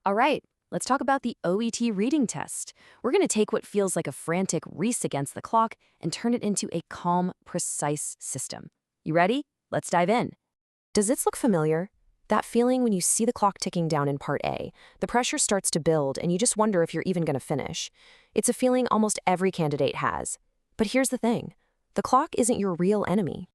All right, let's talk about the OET reading test. We're going to take what feels like a frantic race against the clock and turn it into a calm, precise system. You ready? Let's dive in. Does this look familiar? That feeling when you see the clock ticking down in part A, the pressure starts to build and you just wonder if you're even going to finish. It's a feeling almost every candidate has. But here's the thing. The clock isn't your real enemy.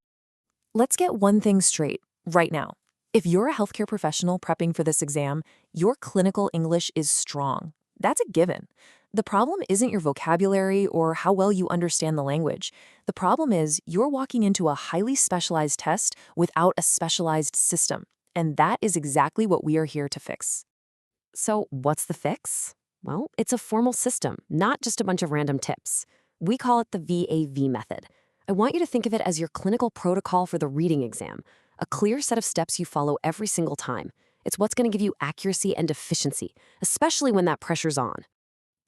Let's get one thing straight right now. If you're a healthcare professional prepping for this exam, your clinical English is strong. That's a given. The problem isn't your vocabulary or how well you understand the language. The problem is you're walking into a highly specialized test without a specialized system. And that is exactly what we are here to fix. So what's the fix? Well, it's a formal system, not just a bunch of random tips. We call it the VAV method. I want you to think of it as your clinical protocol for the reading exam, a clear set of steps you follow every single time. It's what's going to give you accuracy and efficiency, especially when that pressure's on.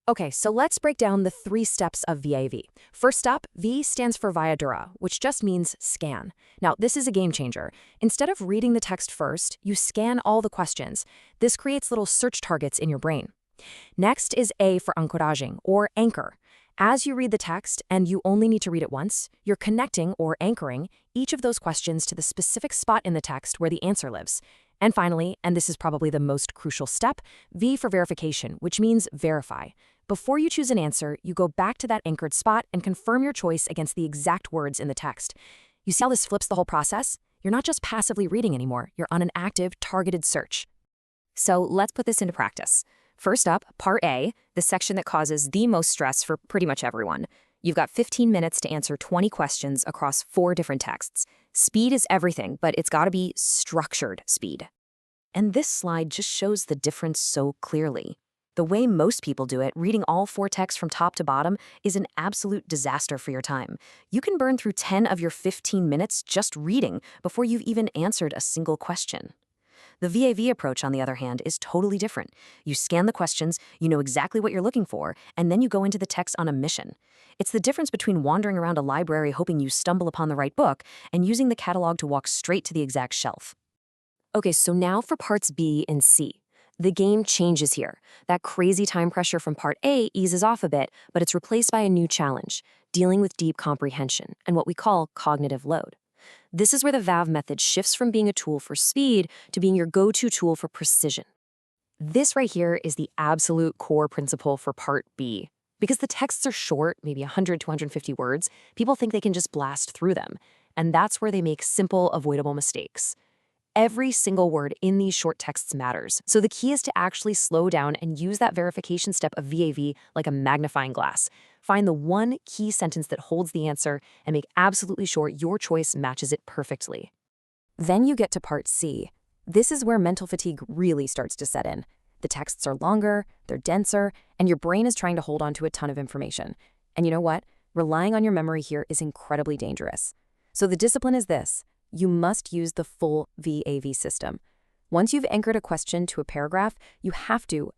Okay, so let's break down the 3 steps of VAV. First up, V stands for Via Dura, which just means scan. Now, this is a game changer. Instead of reading the text first, you scan all the questions. This creates little search targets in your brain. Next is A for ancoraging, or anchor. As you read the text, and you only need to read it once, you're connecting or anchoring each of those questions to the specific spot in the text where the answer lives. And finally, and this is probably the most crucial step, V for verification, which means verify. Before you choose an answer, you go back to that anchored spot and confirm your choice against the exact words in the text. You see how this flips the whole process? You're not just passively reading anymore, you're on an active, targeted search. So let's put this into practice. First up, Part A, the section that causes the most stress for pretty much everyone. You've got 15 minutes to answer 20 questions across 4 different texts. Speed is everything, but it's got to be structured speed. And this slide just shows the difference so clearly. The way most people do it, reading all 4 texts from top to bottom, is an absolute disaster for your time. You can burn through 10 of your 15 minutes just reading before you've even answered a single question. The VAV approach, on the other hand, is totally different. You scan the questions, you know exactly what you're looking for, and then you go into the text on a mission. It's the difference between wandering around a library hoping you stumble upon the right book and using the catalog to walk straight to the exact shelf. Okay, so now for parts B and C. The game changes here. That crazy time pressure from Part A eases off a bit, but it's replaced by a new challenge, dealing with deep comprehension and what we call cognitive load. This is where the VAV method shifts from being a tool for speed to being your go-to tool for precision. This right here is the absolute core principle for Part B. Because the texts are short, maybe 100 to 150 words, people think they can just blast through them. And that's where they make simple, avoidable mistakes. Every single word in these short texts matters, so the key is to actually slow down and use that verification step of VAV like a magnifying glass. Find the one key sentence that holds the answer and make absolutely sure your choice matches it perfectly. Then you get to Part C. This is where mental fatigue really starts to set in. The texts are longer, they're denser, and your brain is trying to hold on to a ton of information. And you know what? Relying on your memory here is incredibly dangerous. So the discipline is this. You must use the full VAV system. Once you've anchored a question to a paragraph, you have to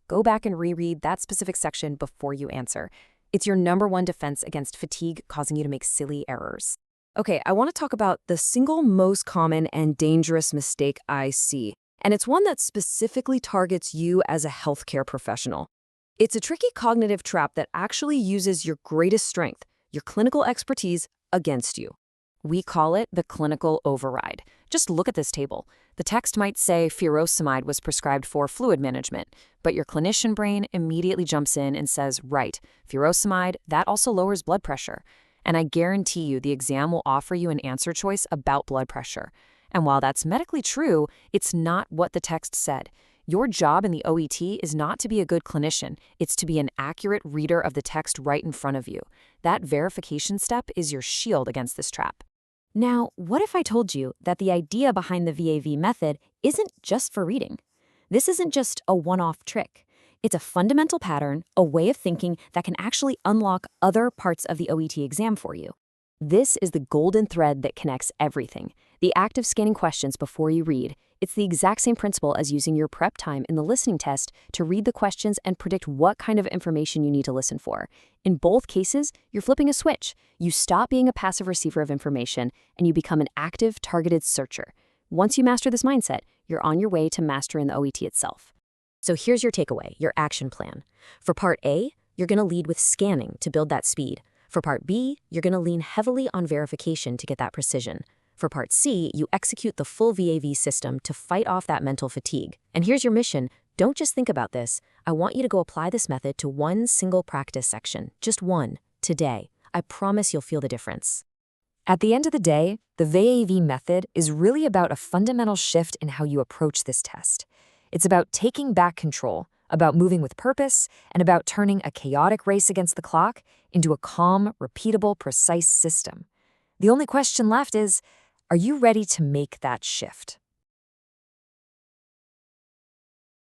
go back and reread that specific section before you answer. It's your #1 defense against fatigue causing you to make silly errors. Okay, I want to talk about the single most common and dangerous mistake I see, and it's one that specifically targets you as a healthcare professional. It's a tricky cognitive trap that actually uses your greatest strength, your clinical expertise, against you. We call it the clinical override. Just look at this table. The text might say furosemide was prescribed for fluid management, but your clinician brain immediately jumps in and says, right, furosemide, that also lowers blood pressure. And I guarantee you the exam will offer you an answer choice about blood pressure. And while that's medically true, it's not what the text said. Your job in the OET is not to be a good clinician, it's to be an accurate reader of the text right in front of you. That verification step is your shield against this trap. Now, what if I told you that the idea behind the VAV method isn't just for reading? This isn't just a one-off trick. It's a fundamental pattern, a way of thinking that can actually unlock other parts of the OET exam for you. This is the golden thread that connects everything. The act of scanning questions before you read. It's the exact same principle as using your prep time in the listening test to read the questions and predict what kind of information you need to listen for. In both cases, you're flipping a switch. You stop being a passive receiver of information and you become an active, targeted searcher. Once you master this mindset, you're on your way to mastering the OET itself. So here's your takeaway, your action plan. For part A, you're going to lead with scanning to build that speed. For part B, you're going to lean heavily on verification to get that precision. For part C, you execute the full VAV system to fight off that mental fatigue. And here's your mission. Don't just think about this. I want you to go apply this method to one single practice section, just one, today. I promise you'll feel the difference. At the end of the day, the VAV method is really about a fundamental shift in how you approach this test. It's about taking back control, about moving with purpose, and about turning a chaotic race against the clock into a calm, repeatable, precise system. The only question left is, are you ready to make that shift?